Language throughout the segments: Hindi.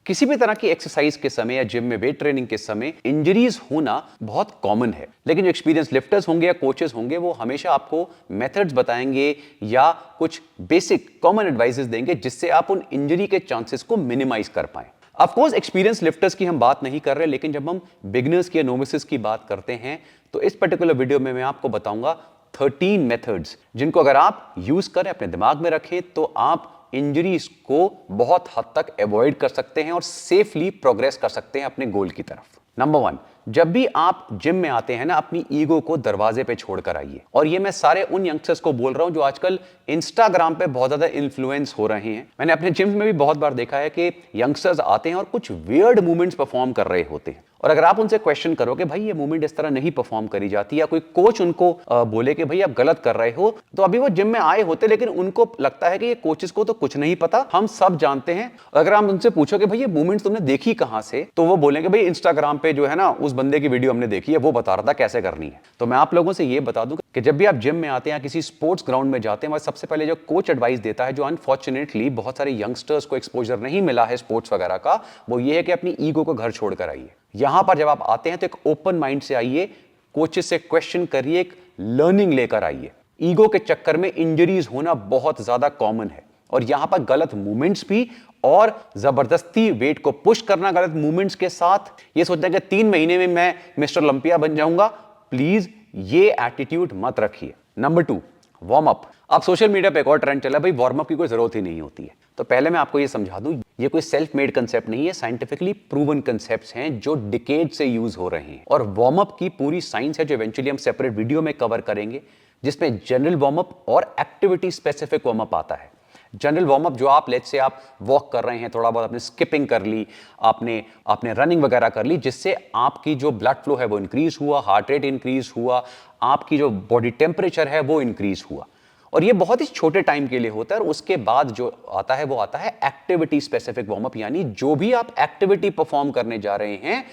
किसी भी तरह की एक्सरसाइज के समय या जिम में वेट ट्रेनिंग के समय इंजरीज होना बहुत कॉमन है, लेकिन जो एक्सपीरियंस लिफ्टर्स होंगे या कोचेस होंगे वो हमेशा आपको मेथड्स बताएंगे या कुछ बेसिक कॉमन एडवाइसेस देंगे जिससे आप उन इंजरी के चांसेस को मिनिमाइज कर पाएं। ऑफ कोर्स एक्सपीरियंस लिफ्टर्स की हम बात नहीं कर रहे, लेकिन जब हम बिगिनर्स की या नोविसेस की बात करते हैं तो इस पर्टिकुलर वीडियो में मैं आपको बताऊंगा 13 मेथड्स जिनको अगर आप यूज करें, अपने दिमाग में रखें, तो आप इंजरीज को बहुत हद तक अवॉइड कर सकते हैं और सेफली प्रोग्रेस कर सकते हैं अपने गोल की तरफ। नंबर 1, जब भी आप जिम में आते हैं ना, अपनी ईगो को दरवाजे पे छोड़कर आइए। और ये मैं सारे उन यंगस्टर्स को बोल रहा हूं जो आजकल इंस्टाग्राम पे बहुत ज्यादा इन्फ्लुएंस हो रहे हैं। मैंने अपने जिम में भी बहुत बार देखा है कि यंगस्टर्स आते हैं और कुछ वियर्ड मूवमेंट्स परफॉर्म कर रहे होते हैं, और अगर आप उनसे क्वेश्चन करो कि भाई ये मूवमेंट इस तरह नहीं परफॉर्म करी जाती, या कोई कोच उनको बोले कि भाई आप गलत कर रहे हो, तो अभी वो जिम में आए होते लेकिन उनको लगता है कि ये कोचेस को तो कुछ नहीं पता, हम सब जानते हैं। अगर आप उनसे पूछो कि भाई ये मूवमेंट तुमने देखी कहां से, तो वो बोलेंगे भाई इंस्टाग्राम पे जो है ना उस बंदे की वीडियो हमने देखी है, वो बता रहा था कैसे करनी है। तो मैं आप लोगों से ये बता दूं कि जब भी आप जिम में आते हैं, किसी स्पोर्ट्स ग्राउंड में जाते हैं, सबसे पहले जो कोच एडवाइस देता है, जो अनफॉर्चुनेटली बहुत सारे यंगस्टर्स को एक्सपोजर नहीं मिला है स्पोर्ट्स वगैरह का, वो ये है कि अपनी ईगो को घर छोड़कर आइए। यहां पर जब आप आते हैं तो एक ओपन माइंड से आइए, कोचेस से क्वेश्चन करिए, एक लर्निंग लेकर आइए। ईगो के चक्कर में इंजरीज होना बहुत ज्यादा कॉमन है, और यहां पर गलत मूवमेंट्स भी, और जबरदस्ती वेट को पुश करना गलत मूवमेंट्स के साथ, ये सोचना कि 3 महीने में मैं मिस्टर ओलंपिया बन जाऊंगा, प्लीज ये एटीट्यूड मत रखिए। Number 2, warm up. अब सोशल मीडिया पे एक और ट्रेंड चला, भाई वार्म अप की कोई जरूरत ही नहीं होती है। तो पहले मैं आपको ये समझा दूं, ये कोई सेल्फ मेड कंसेप्ट नहीं है, साइंटिफिकली प्रूवन कंसेप्ट्स हैं जो डिकेड से यूज हो रहे हैं। और वार्म अप की पूरी साइंस है जो इवेंचुअली हम सेपरेट वीडियो में कवर करेंगे, जिसमें जनरल वार्म अप और एक्टिविटी स्पेसिफिक वार्म अप आता है। जनरल वार्म अप जो आप लेट्स से आप वॉक कर रहे हैं, थोड़ा बहुत आपने स्किपिंग कर ली, आपने रनिंग वगैरह कर ली, जिससे आपकी जो ब्लड फ्लो है वो इंक्रीज हुआ, हार्ट रेट इंक्रीज हुआ, आपकी जो बॉडी टेम्परेचर है वो इंक्रीज हुआ। और ये बहुत ही छोटे टाइम के लिए होता है। और उसके बाद जो आता है वो आता है एक्टिविटी स्पेसिफिक वार्म अप, यानी जो भी आप एक्टिविटी परफॉर्म करने जा रहे हैं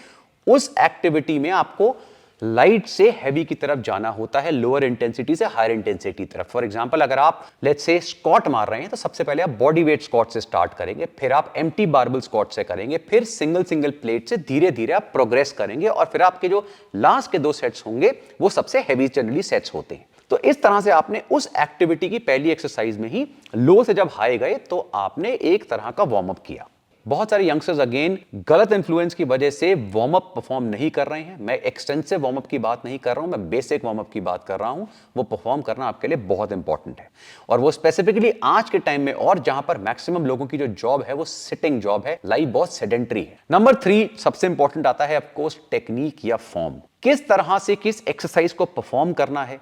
उस एक्टिविटी में आपको लाइट से हैवी की तरफ जाना होता है, लोअर इंटेंसिटी से हायर इंटेंसिटी तरफ। फॉर एग्जांपल, अगर आप लेट्स से स्क्वाट मार रहे हैं तो सबसे पहले आप बॉडी वेट स्क्वाट से स्टार्ट करेंगे, फिर आप एम्प्टी बारबल स्क्वाट से करेंगे, फिर सिंगल प्लेट से धीरे धीरे आप प्रोग्रेस करेंगे, और फिर आपके जो लास्ट के 2 सेट्स होंगे वो सबसे हैवी जनरली सेट्स होते हैं। तो इस तरह से आपने उस एक्टिविटी की पहली एक्सरसाइज में ही लो से जब हाई गए तो आपने एक तरह का वार्म अप किया। बहुत सारे यंगस्टर्स अगेन गलत इंफ्लुएंस की वजह से वार्म अप परफॉर्म नहीं कर रहे हैं। मैं एक्सटेंसिव वार्म अप की बात नहीं कर रहा हूं, मैं बेसिक वार्म अप की बात कर रहा हूं। वो परफॉर्म करना आपके लिए बहुत इंपॉर्टेंट है, और वो स्पेसिफिकली आज के टाइम में, और जहां पर मैक्सिमम लोगों की जो जॉब है वो सिटिंग जॉब है, लाइफ बहुत सेडेंटरी है। नंबर 3 सबसे इंपॉर्टेंट आता है ऑफकोर्स टेक्निक या फॉर्म। किस तरह से किस एक्सरसाइज को परफॉर्म करना है,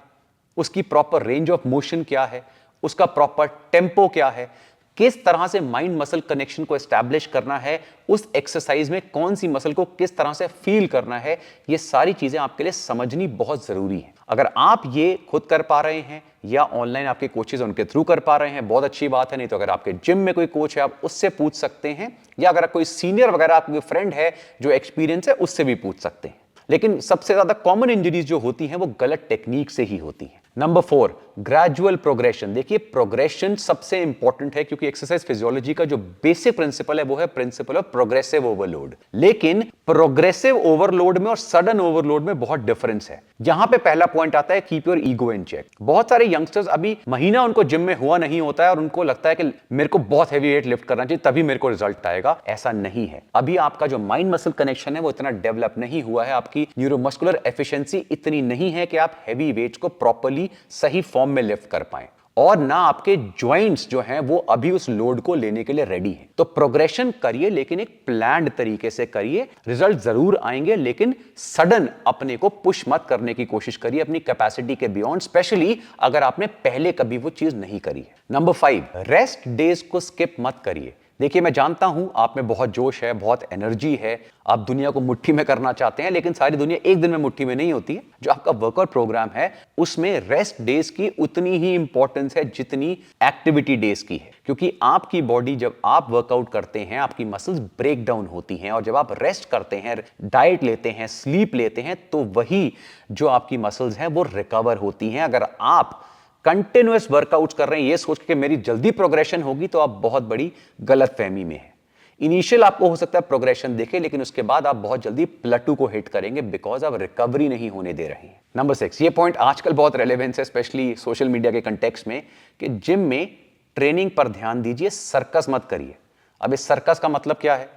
उसकी प्रॉपर रेंज ऑफ मोशन क्या है, उसका प्रॉपर टेम्पो क्या है, किस तरह से माइंड मसल कनेक्शन को एस्टैब्लिश करना है, उस एक्सरसाइज में कौन सी मसल को किस तरह से फील करना है, ये सारी चीजें आपके लिए समझनी बहुत जरूरी है। अगर आप ये खुद कर पा रहे हैं या ऑनलाइन आपके कोचेज उनके थ्रू कर पा रहे हैं, बहुत अच्छी बात है। नहीं तो अगर आपके जिम में कोई कोच है आप उससे पूछ सकते हैं, या अगर कोई सीनियर वगैरह आपके फ्रेंड है जो एक्सपीरियंस है उससे भी पूछ सकते हैं। लेकिन सबसे ज्यादा कॉमन इंजरीज जो होती हैं वो गलत टेक्निक से ही होती हैं। Number 4, gradual progression. देखिए, प्रोग्रेशन सबसे इंपॉर्टेंट है, क्योंकि एक्सरसाइज फिजियोलॉजी का जो बेसिक प्रिंसिपल है वो है प्रिंसिपल ऑफ प्रोग्रेसिव ओवरलोड। लेकिन प्रोग्रेसिव ओवरलोड में और सडन ओवरलोड में बहुत डिफरेंस है। यहां पे पहला पॉइंट आता है keep your ego in check. बहुत सारे यंगस्टर्स अभी महीना उनको जिम में हुआ नहीं होता है और उनको लगता है कि मेरे को बहुत हैवी वेट लिफ्ट करना चाहिए तभी मेरे को रिजल्ट आएगा। ऐसा नहीं है। अभी आपका जो माइंड मसल कनेक्शन है वो इतना डेवलप नहीं हुआ है, आपकी न्यूरोमस्कुलर एफिशिएंसी इतनी नहीं है कि आप हैवी वेट्स को प्रॉपर्ली सही फॉर्म में लिफ्ट कर पाएं, और ना आपके जॉइंट्स जो हैं वो अभी उस लोड को लेने के लिए रेडी हैं। तो प्रोग्रेशन करिए, लेकिन एक प्लान्ड तरीके से करिए। रिजल्ट जरूर आएंगे, लेकिन सडन अपने को पुश मत करने की कोशिश करिए अपनी कैपेसिटी के बियॉन्ड, स्पेशली अगर आपने पहले कभी वो चीज नहीं करी है। नंबर 5, रेस्ट डेज को स्किप मत करिए। देखिए, मैं जानता हूं आप में बहुत जोश है, बहुत एनर्जी है, आप दुनिया को मुट्ठी में करना चाहते हैं, लेकिन सारी दुनिया एक दिन में मुट्ठी में नहीं होती है। जो आपका वर्कआउट प्रोग्राम है उसमें रेस्ट डेज की उतनी ही इंपॉर्टेंस है जितनी एक्टिविटी डेज की है, क्योंकि आपकी बॉडी जब आप वर्कआउट करते हैं आपकी मसल्स ब्रेक डाउन होती हैं, और जब आप रेस्ट करते हैं, डाइट लेते हैं, स्लीप लेते हैं, तो वही जो आपकी मसल्स हैं वो रिकवर होती हैं। अगर आप कंटिन्यूअस वर्कआउट कर रहे हैं ये सोच के मेरी जल्दी प्रोग्रेशन होगी, तो आप बहुत बड़ी गलतफहमी में हैं। इनिशियल आपको हो सकता है प्रोग्रेशन दिखे, लेकिन उसके बाद आप बहुत जल्दी प्लेटू को हिट करेंगे बिकॉज आप रिकवरी नहीं होने दे रहे हैं। नंबर 6, ये पॉइंट आजकल बहुत रेलेवेंस है, स्पेशली सोशल मीडिया के कंटेक्स्ट में, कि जिम में ट्रेनिंग पर ध्यान दीजिए, सर्कस मत करिए। अब इस सर्कस का मतलब क्या है?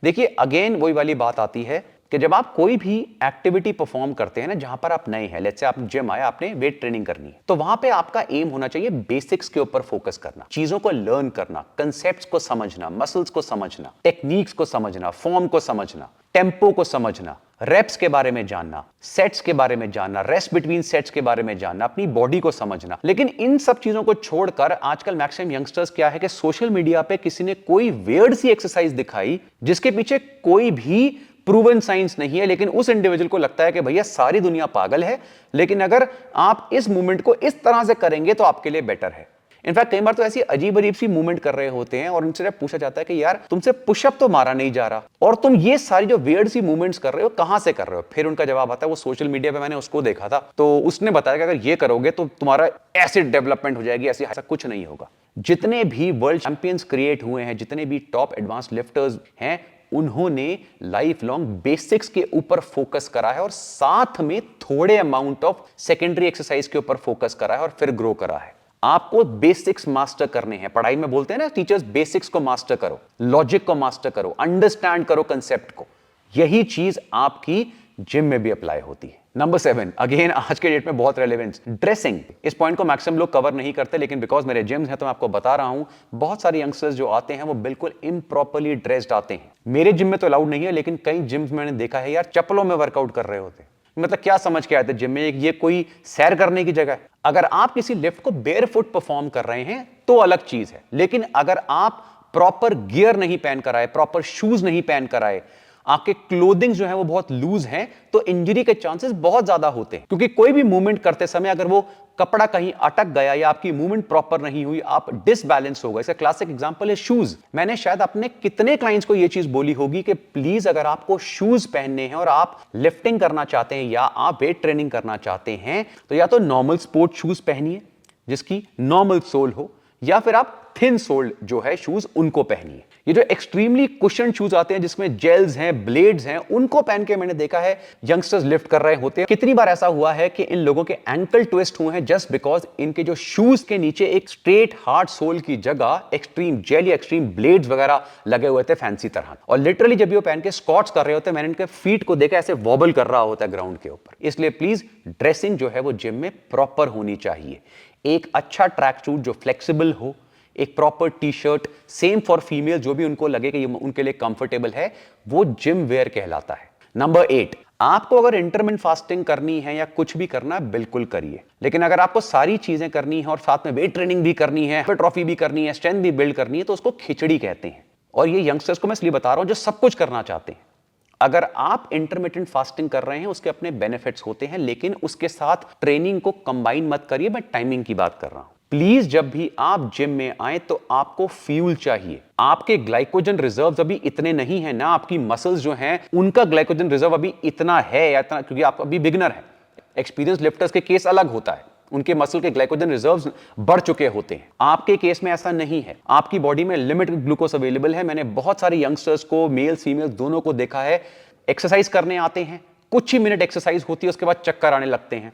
देखिए, अगेन वही वाली बात आती है कि जब आप कोई भी एक्टिविटी परफॉर्म करते हैं ना, जहां पर आप नए हैं, लेट्स से आप जिम आए, आपने वेट ट्रेनिंग करनी है, तो वहां पे आपका एम होना चाहिए बेसिक्स के ऊपर फोकस करना, चीजों को लर्न करना, कंसेप्ट्स को समझना, मसल्स को समझना, टेक्निक्स को समझना, फॉर्म को समझना, टेम्पो को समझना, रेप्स के बारे में जानना, सेट्स के बारे में जानना, रेस्ट बिटवीन सेट्स के बारे में जानना, अपनी बॉडी को समझना। लेकिन इन सब चीजों को छोड़कर आजकल मैक्सिमम यंगस्टर्स क्या है कि सोशल मीडिया पे किसी ने कोई वियर्ड सी एक्सरसाइज दिखाई जिसके पीछे कोई भी प्रूवन साइंस नहीं है, लेकिन उस इंडिविजुअल को लगता है कि भैया सारी दुनिया पागल है, लेकिन अगर आप इस मूवमेंट को इस तरह से करेंगे तो आपके लिए बेटर है। इनफैक्ट कई बार तो ऐसी अजीब अजीब सी मूवमेंट कर रहे होते हैं और उनसे जब पूछा जाता है कि यार तुमसे पुशअप तो मारा नहीं जा रहा और तुम ये सारी जो वियर्ड सी मूवमेंट्स कर रहे हो कहां से कर रहे हो, फिर उनका जवाब आता है, वो सोशल मीडिया पे मैंने उसको देखा था तो उसने बताया कि अगर ये करोगे तो तुम्हारा ऐसे डेवलपमेंट हो जाएगी, ऐसा कुछ नहीं होगा। जितने भी वर्ल्ड चैंपियंस क्रिएट हुए हैं, जितने भी टॉप एडवांस लिफ्टर्स हैं, उन्होंने लाइफ लॉन्ग बेसिक्स के ऊपर फोकस करा है और साथ में थोड़े अमाउंट ऑफ सेकेंडरी एक्सरसाइज के ऊपर फोकस करा है और फिर ग्रो करा है। आपको बेसिक्स मास्टर करने हैं। पढ़ाई में बोलते हैं ना टीचर्स, बेसिक्स को मास्टर करो, लॉजिक को मास्टर करो, अंडरस्टैंड करो कंसेप्ट को। यही चीज आपकी जिम में भी अप्लाई होती है। नंबर 7, अगेन आज के डेट में बहुत रेलेवेंस, ड्रेसिंग। इस पॉइंट को मैक्सिमम लोग कवर नहीं करते, लेकिन बिकॉज मेरे जिम्स हैं तो मैं आपको बता रहा हूं, बहुत सारे यंगस्टर्स जो आते हैं वो बिल्कुल इम्प्रॉपरली ड्रेस्ड आते हैं। मेरे जिम में तो अलाउड नहीं है, लेकिन कई जिम्स मैंने देखा है यार चप्पलों में वर्कआउट कर रहे होते। मतलब क्या समझ के आए थे जिम में, ये कोई सैर करने की जगह है? अगर आप किसी लिफ्ट को बेयर फुट परफॉर्म कर रहे हैं तो अलग चीज है, लेकिन अगर आप प्रॉपर गियर नहीं पहन कर आए, प्रॉपर शूज नहीं पहन कर आए, आपके क्लोथिंग जो है वो बहुत लूज है, तो इंजरी के चांसेस बहुत ज्यादा होते हैं। क्योंकि कोई भी मूवमेंट करते समय अगर वो कपड़ा कहीं अटक गया या आपकी मूवमेंट प्रॉपर नहीं हुई, आप डिसबैलेंस हो गए। इसका क्लासिक एग्जांपल है शूज। मैंने शायद अपने कितने क्लाइंट्स को ये चीज बोली होगी कि प्लीज अगर आपको शूज पहनने हैं और आप लिफ्टिंग करना चाहते हैं या आप वेट ट्रेनिंग करना चाहते हैं, तो या तो नॉर्मल स्पोर्ट शूज पहनिए जिसकी नॉर्मल सोल हो, या फिर आप थिन सोल्ड जो है शूज उनको पहनिए। ये जो एक्सट्रीमली कुशन शूज आते हैं जिसमें जेल्स हैं, ब्लेड्स हैं, उनको पहन के मैंने देखा है यंगस्टर्स लिफ्ट कर रहे होते हैं। कितनी बार ऐसा हुआ है कि इन लोगों के एंकल ट्विस्ट हुए हैं जस्ट बिकॉज इनके जो शूज के नीचे एक स्ट्रेट हार्ड सोल की जगह एक्सट्रीम जेल या एक्सट्रीम ब्लेड्स वगैरह लगे हुए थे फैंसी तरह। और लिटरली जब ये पहन के स्क्वाट्स कर रहे होते हैं, मैंने इनके फीट को देखा ऐसे वॉबल कर रहा होता है ग्राउंड के ऊपर। इसलिए प्लीज ड्रेसिंग जो है वो जिम में प्रॉपर होनी चाहिए। एक अच्छा ट्रैक सूट जो फ्लेक्सिबल हो, एक proper T shirt, same for female, जो भी उनको लगे कि ये उनके लिए कंफर्टेबल है, वो जिम वेयर कहलाता है। नंबर 8, आपको अगर इंटरमिटेंट फास्टिंग करनी है या कुछ भी करना है बिल्कुल करिए, लेकिन अगर आपको सारी चीजें करनी है और साथ में वेट ट्रेनिंग भी करनी है, ट्रॉफी भी करनी है, स्ट्रेंथ भी बिल्ड करनी है, तो उसको खिचड़ी कहते हैं। और ये यंगस्टर्स को मैं इसलिए बता रहा हूं जो सब कुछ करना चाहते हैं। अगर आप इंटरमिटेंट फास्टिंग कर रहे हैं उसके अपने बेनिफिट्स होते हैं, लेकिन उसके साथ ट्रेनिंग को कंबाइन मत करिए। मैं टाइमिंग की बात कर रहा हूं। प्लीज जब भी आप जिम में आए तो आपको फ्यूल चाहिए। आपके ग्लाइकोजन रिजर्व्स अभी इतने नहीं है ना, आपकी मसल्स जो हैं उनका ग्लाइकोजन रिजर्व अभी इतना है या इतना, क्योंकि आप अभी बिगिनर हैं। एक्सपीरियंस लिफ्टर्स के केस अलग होता है, उनके मसल के ग्लाइकोजन रिजर्व्स बढ़ चुके होते हैं। आपके केस में ऐसा नहीं है, आपकी बॉडी में लिमिटेड ग्लूकोज अवेलेबल है। मैंने बहुत सारे यंगस्टर्स को, मेल फीमेल दोनों को देखा है, एक्सरसाइज करने आते हैं, कुछ ही मिनट एक्सरसाइज होती है उसके बाद चक्कर आने लगते हैं।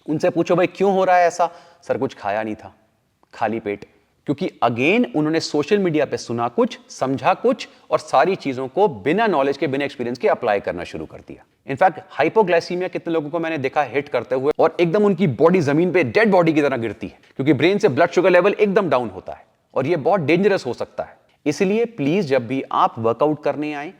उनसे पूछो भाई क्यों हो रहा है ऐसा? सर कुछ खाया नहीं था, खाली पेट। क्योंकि अगेन उन्होंने सोशल मीडिया पे सुना कुछ, समझा कुछ और सारी चीजों को बिना नॉलेज के, बिना एक्सपीरियंस के अप्लाई करना शुरू कर दिया। इनफैक्ट हाइपोग्लाइसीमिया कितने लोगों को मैंने देखा हिट करते हुए और एकदम उनकी बॉडी जमीन पे डेड बॉडी की तरह गिरती है, क्योंकि ब्रेन से ब्लड शुगर लेवल एकदम डाउन होता है और यह बहुत डेंजरस हो सकता है। इसलिए प्लीज जब भी आप वर्कआउट करने आए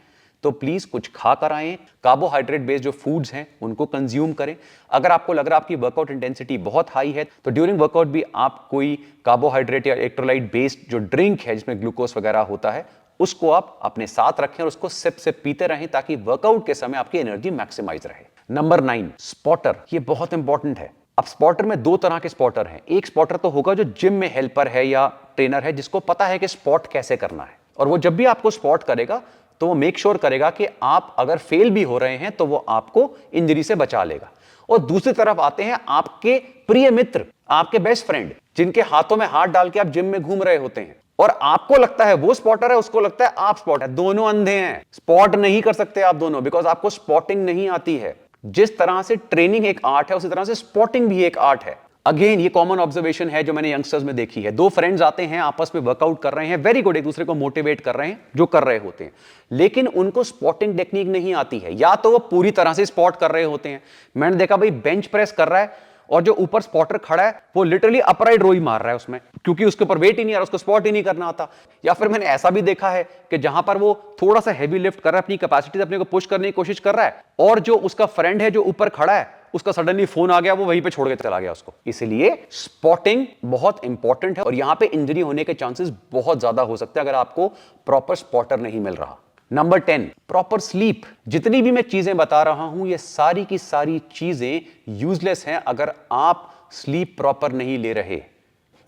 तो प्लीज कुछ खा कर आए, कार्बोहाइड्रेट बेस्ड जो फूड्स हैं उनको कंज्यूम करें। अगर आपको लग रहा है आपकी वर्कआउट इंटेंसिटी बहुत हाई है तो ड्यूरिंग वर्कआउट भी आप कोई कार्बोहाइड्रेट या इलेक्ट्रोलाइट बेस्ड जो ड्रिंक है जिसमें ग्लूकोज वगैरह होता है उसको आप अपने साथ रखें और उसको सिप सिप पीते रहें ताकि वर्कआउट के समय आपकी एनर्जी मैक्सिमाइज रहे। Number 9, spotter. ये बहुत इंपॉर्टेंट है। अब स्पॉटर में 2 तरह के स्पॉटर हैं। एक स्पॉटर तो होगा जो जिम में हेल्पर है या ट्रेनर है जिसको पता है कि स्पॉट कैसे करना है, और वो जब भी आपको स्पॉट करेगा तो वो मेक श्योर करेगा कि आप अगर फेल भी हो रहे हैं तो वो आपको इंजरी से बचा लेगा। और दूसरी तरफ आते हैं आपके प्रिय मित्र, आपके बेस्ट फ्रेंड, जिनके हाथों में हाथ डाल के आप जिम में घूम रहे होते हैं। और आपको लगता है वो स्पॉटर है, उसको लगता है आप स्पॉट है, दोनों अंधे हैं, स्पॉट नहीं कर सकते आप दोनों, बिकॉज आपको स्पॉटिंग नहीं आती है। जिस तरह से ट्रेनिंग एक आर्ट है, उसी तरह से स्पॉटिंग भी एक आर्ट है। अगेन ये कॉमन ऑब्जर्वेशन है जो मैंने यंगस्टर्स में देखी है। दो फ्रेंड्स आते हैं, आपस में वर्कआउट कर रहे हैं, वेरी गुड, एक दूसरे को मोटिवेट कर रहे हैं, जो कर रहे होते हैं, लेकिन उनको स्पॉटिंग टेक्निक नहीं आती है, या तो वो पूरी तरह से स्पॉट कर रहे होते हैं। मैंने देखा भाई बेंच प्रेस कर रहा है और जो ऊपर स्पॉटर खड़ा है वो लिटरली अपराइट रो ही मार रहा है उसमें, क्योंकि उसके ऊपर वेट ही नहीं आ रहा, उसको स्पॉट ही नहीं करना आता। या फिर मैंने ऐसा भी देखा है कि जहां पर वो थोड़ा सा हैवी लिफ्ट कर रहा है, अपनी कैपेसिटी से अपने को पुश करने की कोशिश कर रहा है, और जो उसका फ्रेंड है जो ऊपर खड़ा है उसका सडनली फोन आ गया, वो वहीं पे छोड़ के चला गया उसको। इसलिए स्पॉटिंग बहुत इंपॉर्टेंट है और यहां पे इंजरी होने के चांसेस बहुत ज्यादा हो सकते हैं अगर आपको प्रॉपर स्पॉटर नहीं मिल रहा। Number 10, proper sleep. जितनी भी मैं चीजें बता रहा हूं ये सारी की सारी चीजें यूजलेस हैं अगर आप स्लीप प्रॉपर नहीं ले रहे।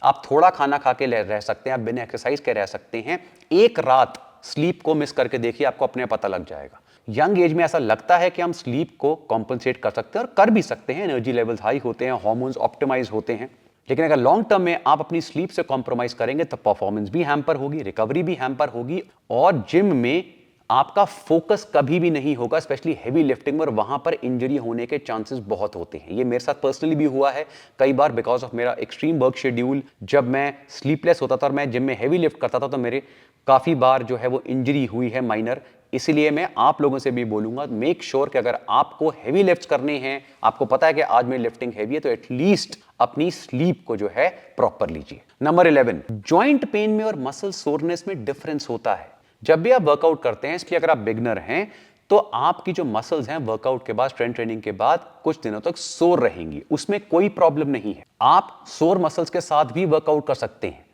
आप थोड़ा खाना खा के रह सकते हैं, आप बिना एक्सरसाइज के रह सकते हैं, एक रात स्लीप को मिस करके देखिए, आपको अपने पता लग जाएगा। यंग एज में ऐसा लगता है कि हम स्लीप को कॉम्पनसेट कर सकते हैं और कर भी सकते हैं, एनर्जी लेवल्स हाई होते हैं, हार्मोन्स ऑप्टिमाइज होते हैं, लेकिन अगर लॉन्ग टर्म में आप अपनी स्लीप से कॉम्प्रोमाइज करेंगे तो परफॉर्मेंस भी हैम्पर होगी, रिकवरी भी हैम्पर होगी, और जिम में आपका फोकस कभी भी नहीं होगा, स्पेशली हेवी लिफ्टिंग में, और वहां पर इंजरी होने के चांसेस बहुत होते हैं। ये मेरे साथ पर्सनली भी हुआ है कई बार, बिकॉज ऑफ मेरा एक्सट्रीम वर्क शेड्यूल। जब मैं स्लीपलेस होता था और मैं जिम में हेवी लिफ्ट करता था तो मेरे काफी बार जो है वो इंजरी हुई है माइनर। इसलिए मैं आप लोगों से भी बोलूंगा, मेक श्योर कि अगर आपको हेवी लिफ्ट्स करने हैं, आपको पता है कि आज मेरी लिफ्टिंग हेवी है, तो एटलीस्ट अपनी स्लीप को जो है प्रॉपर लीजिए। नंबर 11, जॉइंट पेन में और मसल सोरनेस में डिफरेंस होता है। जब भी आप वर्कआउट करते हैं, इसलिए अगर आप बिगनर हैं तो आपकी जो मसल्स हैं वर्कआउट के बाद, स्ट्रेंथ ट्रेनिंग के बाद कुछ दिनों तक सोर रहेंगी, उसमें कोई प्रॉब्लम नहीं है। आप सोर मसल्स के साथ भी वर्कआउट कर सकते हैं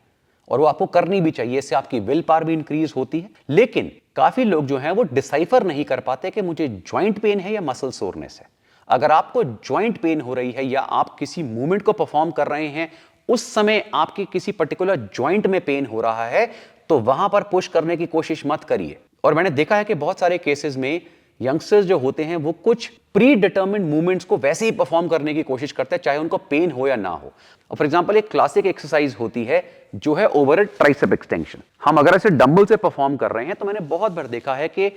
और वो आपको करनी भी चाहिए, इससे आपकी विल पावर भी इंक्रीज होती है। लेकिन काफी लोग जो हैं वो डिसाइफर नहीं कर पाते कि मुझे जॉइंट पेन है या मसल सोरनेस है। अगर आपको जॉइंट पेन हो रही है या आप किसी मूवमेंट को परफॉर्म कर रहे हैं, उस समय आपके किसी पर्टिकुलर जॉइंट में पेन हो रहा है, तो वहां पर पुश करने की कोशिश मत करिए। और मैंने देखा है कि बहुत सारे केसेस में यंगस्टर्स जो होते हैं वो कुछ प्री डिटर्मिन्ड मूवमेंट्स को वैसे ही परफॉर्म करने की कोशिश करते हैं, चाहे उनको पेन हो या ना हो। फॉर एग्जांपल एक क्लासिक एक्सरसाइज होती है जो है ओवरहेड ट्राइसेप एक्सटेंशन। हम अगर ऐसे डंबल से परफॉर्म कर रहे हैं तो मैंने बहुत बार देखा है कि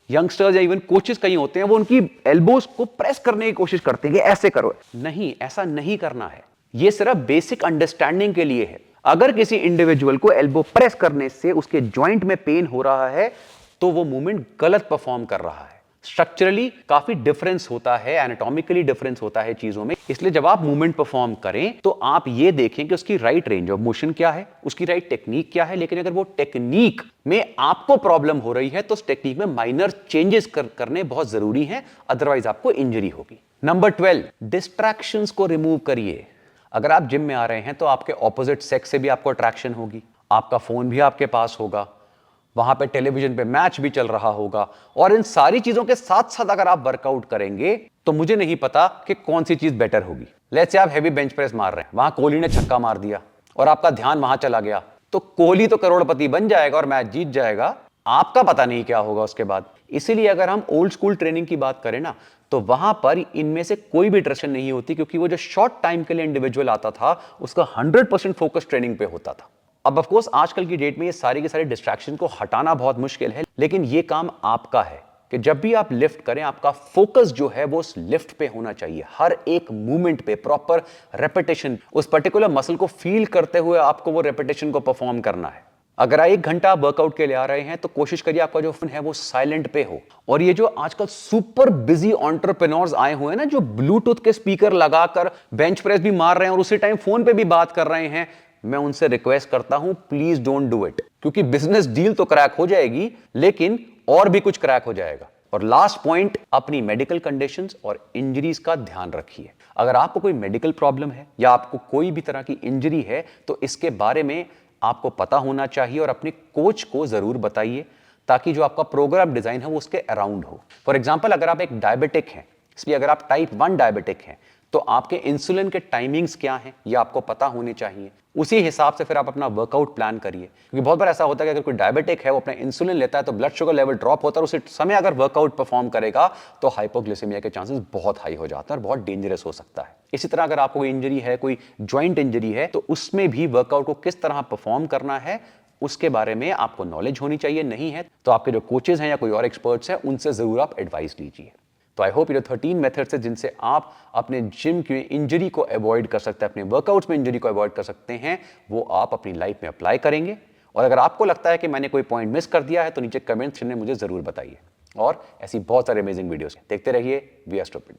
यंगस्टर्स या इवन कोचेस कहीं होते हैं वो उनकी एल्बोज को प्रेस करने की कोशिश करते हैं कि ऐसे करो। नहीं, ऐसा नहीं करना है। ये सिर्फ बेसिक अंडरस्टैंडिंग के लिए है। अगर किसी इंडिविजुअल को एल्बो प्रेस करने से उसके जॉइंट में पेन हो रहा है तो वो मूवमेंट गलत परफॉर्म कर रहा है। स्ट्रक्चरली काफी डिफरेंस होता है, एनाटॉमिकली डिफरेंस होता है चीजों में। इसलिए जब आप मूवमेंट परफॉर्म करें तो आप ये देखें कि उसकी राइट रेंज ऑफ मोशन क्या है, उसकी राइट टेक्निक क्या है। लेकिन अगर वो टेक्निक में आपको प्रॉब्लम हो रही है तो उस टेक्निक में माइनर चेंजेस करने बहुत जरूरी हैं, अदरवाइज आपको इंजरी होगी। नंबर 12, डिस्ट्रैक्शंस को रिमूव करिए। अगर आप जिम में आ रहे हैं तो आपके ऑपोजिट सेक्स से भी आपको अट्रैक्शन होगी, आपका फोन भी आपके पास होगा, वहां पे टेलीविजन पे मैच भी चल रहा होगा, और इन सारी चीजों के साथ साथ अगर आप वर्कआउट करेंगे तो मुझे नहीं पता कि कौन सी चीज बेटर होगी। लेट्स से आप हेवी बेंच प्रेस मार रहे हैं, वहां कोहली ने छक्का मार दिया और आपका ध्यान वहां चला गया, तो कोहली तो करोड़पति बन जाएगा और मैच जीत जाएगा, आपका पता नहीं क्या होगा उसके बाद। इसीलिए अगर हम ओल्ड स्कूल ट्रेनिंग की बात करें ना, तो वहां पर इनमें से कोई भी डिस्ट्रैक्शन नहीं होती, क्योंकि वो जो शॉर्ट टाइम के लिए इंडिविजुअल आता था उसका 100% फोकस ट्रेनिंग पे होता था। अब ऑफ कोर्स आजकल की डेट में ये सारी के सारे डिस्ट्रैक्शन को हटाना बहुत मुश्किल है, लेकिन ये काम आपका है कि जब भी आप लिफ्ट करें आपका फोकस जो है वो उस लिफ्ट पे होना चाहिए, हर एक मूवमेंट पे प्रॉपर रेपिटेशन, उस पर्टिकुलर मसल को फील करते हुए आपको वो रेपिटेशन को परफॉर्म करना है। अगर 1 घंटा वर्कआउट के लिए आ रहे हैं तो कोशिश करिए आपका जो फोन है वो साइलेंट पे हो। और ये जो आजकल सुपर बिजी एंटरप्रेन्योर्स आए हुए हैं ना, जो ब्लूटूथ के स्पीकर लगाकर बेंच प्रेस भी मार रहे हैं और उसी टाइम फोन पे भी बात कर रहे हैं, मैं उनसे रिक्वेस्ट करता हूं प्लीज डोंट डू इट, क्योंकि बिजनेस डील तो क्रैक हो जाएगी लेकिन और भी कुछ क्रैक हो जाएगा। और लास्ट पॉइंट, अपनी मेडिकल कंडीशंस और इंजरीज का ध्यान रखिए। अगर आपको कोई मेडिकल प्रॉब्लम है या आपको कोई भी तरह की इंजरी है तो इसके बारे में आपको पता होना चाहिए और अपने कोच को जरूर बताइए, ताकि जो आपका प्रोग्राम डिजाइन है वो उसके अराउंड हो। फॉर एग्जांपल अगर आप एक डायबिटिक हैं, इसलिए अगर आप टाइप 1 डायबिटिक हैं तो आपके इंसुलिन के टाइमिंग्स क्या हैं ये आपको पता होने चाहिए। उसी हिसाब से फिर आप अपना वर्कआउट प्लान करिए, क्योंकि बहुत बार ऐसा होता है कि अगर कोई डायबिटिक है वो अपना इंसुलिन लेता है तो ब्लड शुगर लेवल ड्रॉप होता है, और उसी समय अगर वर्कआउट परफॉर्म करेगा तो हाइपोग्लिसेमिया के चांसेस बहुत हाई हो जाते हैं और बहुत डेंजरस हो सकता है। इसी तरह अगर आपको कोई इंजरी है, कोई ज्वाइंट इंजरी है, तो उसमें भी वर्कआउट को किस तरह परफॉर्म करना है उसके बारे में आपको नॉलेज होनी चाहिए। नहीं है तो आपके जो कोचेज हैं या कोई और एक्सपर्ट्स हैं उनसे जरूर आप एडवाइस लीजिए। तो आई होप ये 13 मेथड्स है जिनसे आप अपने जिम की इंजरी को अवॉइड कर सकते हैं, अपने वर्कआउट्स में इंजरी को अवॉइड कर सकते हैं, वो आप अपनी लाइफ में अप्लाई करेंगे। और अगर आपको लगता है कि मैंने कोई पॉइंट मिस कर दिया है तो नीचे कमेंट सेक्शन में मुझे जरूर बताइए। और ऐसी बहुत सारे अमेजिंग वीडियोस देखते रहिए वी आर स्टूपिड।